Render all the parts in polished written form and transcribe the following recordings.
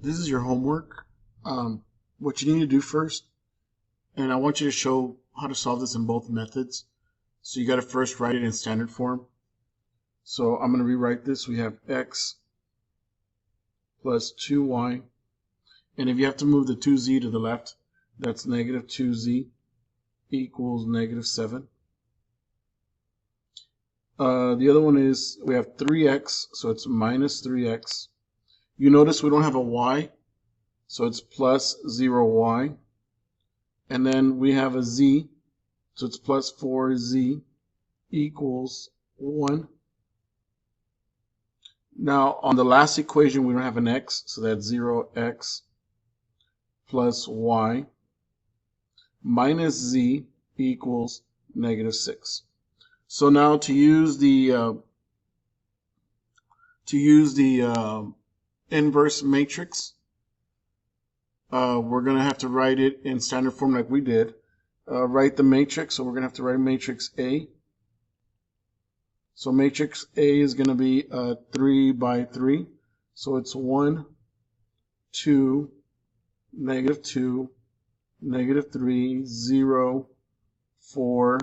this is your homework. What you need to do first, and I want you to show how to solve this in both methods. So you got to first write it in standard form. So I'm going to rewrite this. We have x plus 2y. And if you have to move the 2z to the left, that's negative 2z equals negative 7. The other one is we have 3x, so it's minus 3x. You notice we don't have a y, so it's plus 0y. And then we have a z, so it's plus 4z equals 1. Now, on the last equation, we don't have an x, so that's 0x plus y minus z equals negative 6. So now to use the inverse matrix, we're going to have to write it in standard form like we did. Write the matrix, so we're going to have to write matrix A. So matrix A is going to be 3 by 3. So it's 1, 2, negative 2, negative 3, 0, 4,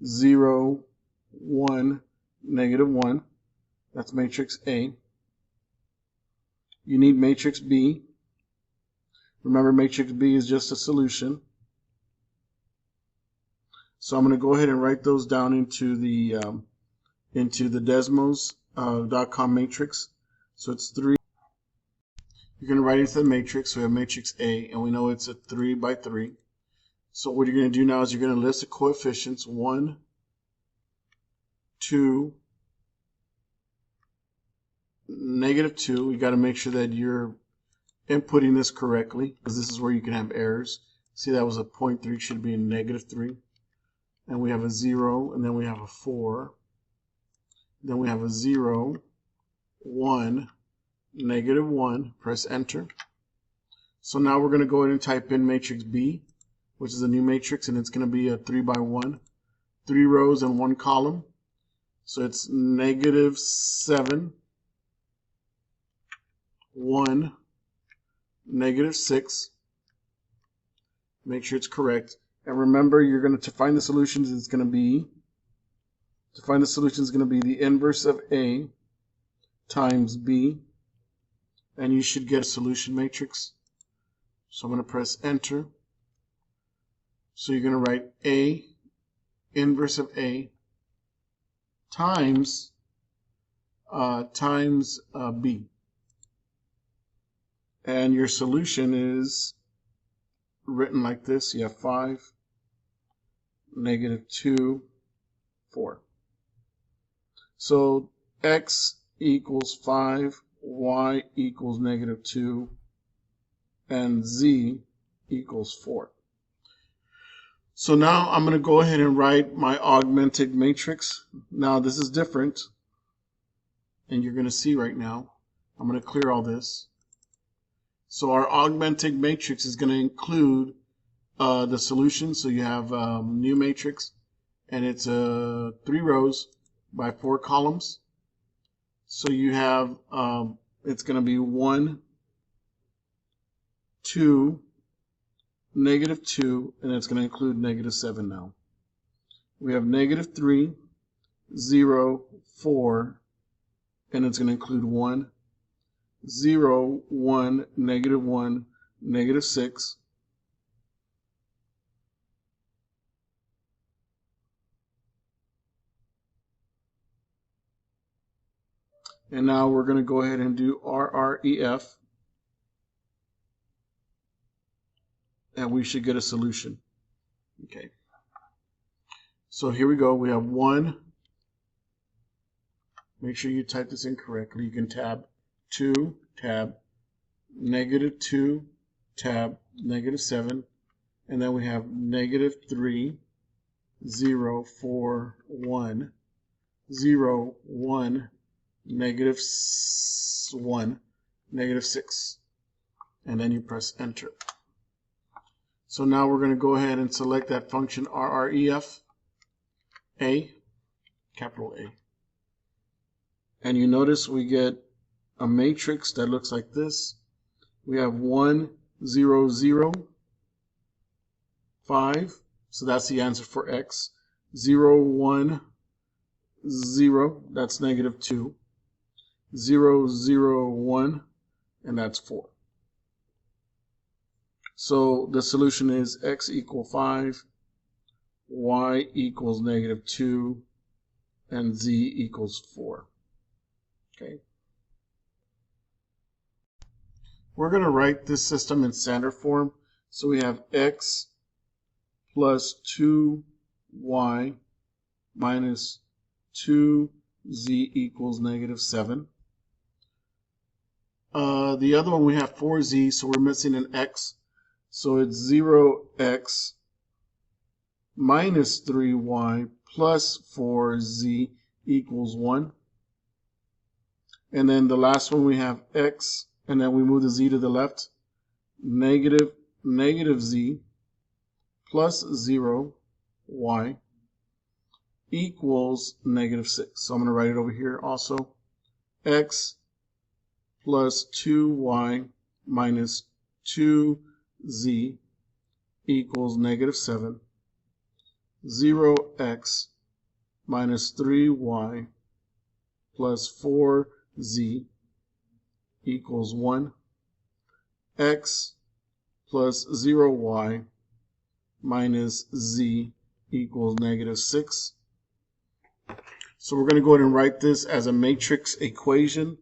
0, 1, negative 1. That's matrix A. You need matrix B. Remember, matrix B is just a solution. So I'm going to go ahead and write those down into the Desmos.com matrix. So it's 3. You're going to write into the matrix. So we have matrix A, and we know it's a 3 by 3. So what you're going to do now is you're going to list the coefficients 1, 2, negative 2. You got to make sure that you're inputting this correctly, because this is where you can have errors. See, that was a 0.3, should be a negative 3. And we have a 0, and then we have a 4. Then we have a 0, 1, negative 1. Press enter. So now we're going to go ahead and type in matrix B, which is a new matrix, and it's going to be a 3 by 1. 3 rows and 1 column. So it's negative 7, 1, negative 6. Make sure it's correct. And remember, you're going to find the solutions, it's going to be, the inverse of A times B. And you should get a solution matrix. So I'm going to press enter. So you're going to write A, inverse of A, times B. And your solution is written like this. You have 5, negative 2, 4. So x equals 5, y equals negative 2, and z equals 4. So now I'm going to go ahead and write my augmented matrix. Now this is different, and you're going to see right now. I'm going to clear all this. So our augmented matrix is going to include the solution. So you have new matrix, and it's 3 rows by 4 columns. So you have, it's going to be 1, 2, negative 2, and it's going to include negative 7 now. We have negative 3, 0, 4, and it's going to include 1, 0, 1, negative 6. And now we're going to go ahead and do RREF. And we should get a solution. Okay. So here we go. We have 1. Make sure you type this in correctly. You can tab 2, tab, negative 2, tab, negative 7. And then we have negative 3, 0, 4, 1, 0, 1, negative 1, negative 6. And then you press enter. So now we're going to go ahead and select that function RREF, A, capital A. And you notice we get a matrix that looks like this. We have 1, 0, 0, 5. So that's the answer for x. 0, 1, 0. That's negative 2. 0, 0, 1. And that's 4. So the solution is x equal 5, y equals negative 2, and z equals 4. Okay. We're going to write this system in standard form. So we have x plus 2y minus 2z equals negative 7. The other one we have 4z, so we're missing an x. So it's 0x minus 3y plus 4z equals 1. And then the last one we have x, and then we move the z to the left. Negative z plus 0y equals negative 6. So I'm going to write it over here also. X plus 2y minus 2z equals negative 7. 0x minus 3y plus 4z equals 1. X plus 0y minus z equals negative 6. So we're going to go ahead and write this as a matrix equation.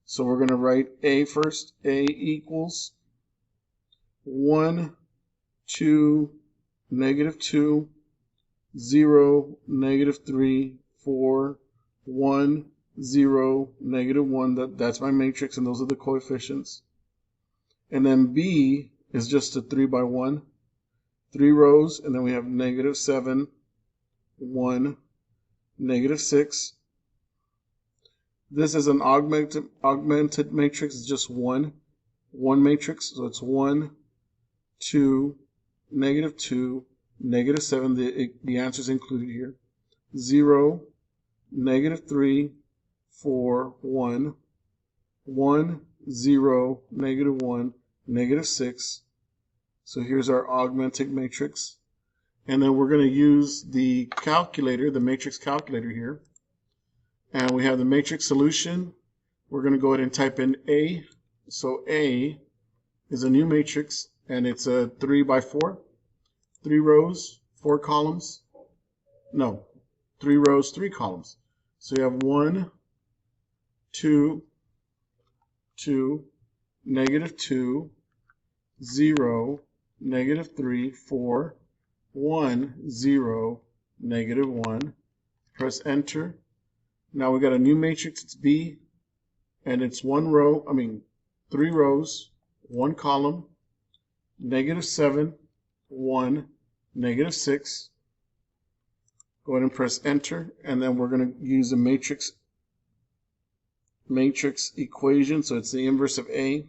So we're going to write A first. A equals 1, 2, negative 2, 0, negative 3, 4, 1, 0, negative 1. That's my matrix, and those are the coefficients. And then B is just a 3 by 1. 3 rows, and then we have negative 7, 1, negative 6. This is an augmented matrix. It's just one matrix. So it's 1, 2, negative 2, negative 7. The answer is included here. 0, negative 3, 4, 1, 1, 0, negative 1, negative 6. So here's our augmented matrix. And then we're going to use the calculator, the matrix calculator here. And we have the matrix solution. We're going to go ahead and type in A. So A is a new matrix, and it's a 3 by 4. 3 rows, 4 columns. No, 3 rows, 3 columns. So you have 1, 2, 2, negative 2, 0, negative 3, 4, 1, 0, negative 1. Press enter. Now we got a new matrix. It's B, and it's 3 rows, 1 column, negative 7, 1, negative 6. Go ahead and press enter, and then we're going to use the matrix equation. So it's the inverse of A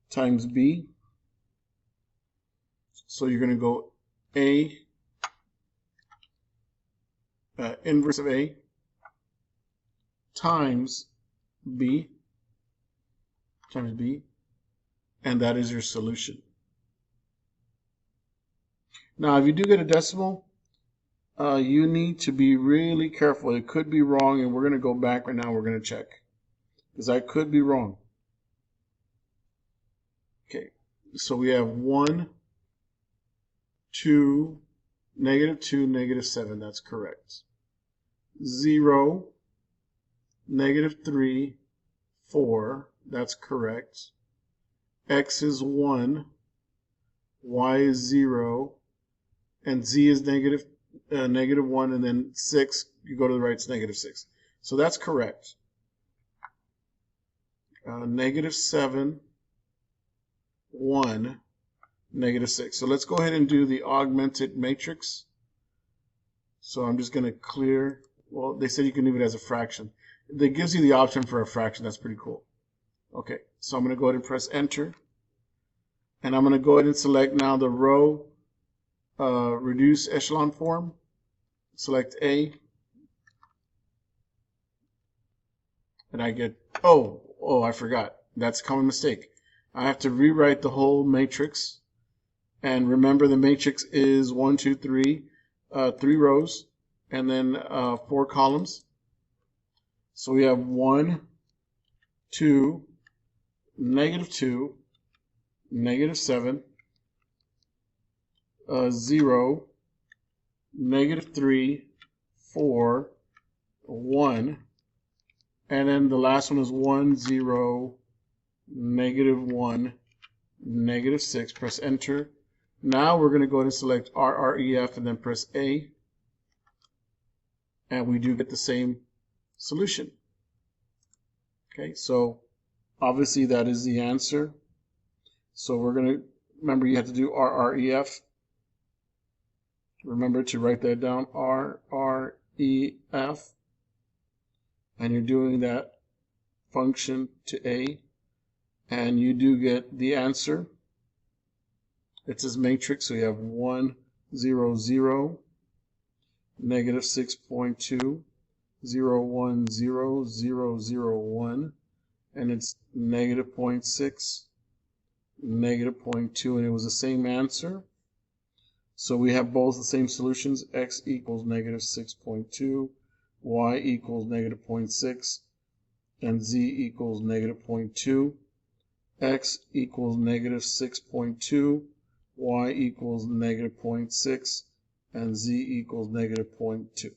times B. So you're going to go A, inverse of A times B, and that is your solution. Now, if you do get a decimal, you need to be really careful. It could be wrong, and we're going to go back right now. We're going to check, because I could be wrong. Okay, so we have 1, 2, negative 2, negative 7. That's correct. 0, negative 3, 4. That's correct. X is 1, Y is 0, and Z is negative 1, and then 6, you go to the right, it's negative 6. So that's correct. Negative 7, 1, negative 6. So let's go ahead and do the augmented matrix. So I'm just going to clear. Well, they said you can leave it as a fraction. That gives you the option for a fraction. That's pretty cool. Okay, so I'm going to go ahead and press enter. And I'm going to go ahead and select now the row reduce echelon form. Select A. And I get, oh, I forgot. That's a common mistake. I have to rewrite the whole matrix. And remember, the matrix is 1, 2, 3, 3 rows, and then 4 columns. So we have 1, 2, -2, -7, 0, -3, 4, 1, and then the last one is 1, 0, -1, -6. Press enter. Now we're going to go ahead and select RREF and then press A, and we do get the same solution. Okay, so obviously that is the answer. So we're going to, remember, you have to do RREF. Remember to write that down, RREF, and you're doing that function to A, and you do get the answer. It's this matrix, so you have 1, 0, 0, -6.2, 0, 1, 0, 0, 0, 1, and it's -0.6, -0.2, and it was the same answer. So we have both the same solutions. X equals -6.2, Y equals -0.6, and Z equals -0.2. X equals -6.2, Y equals -0.6, and Z equals -0.2.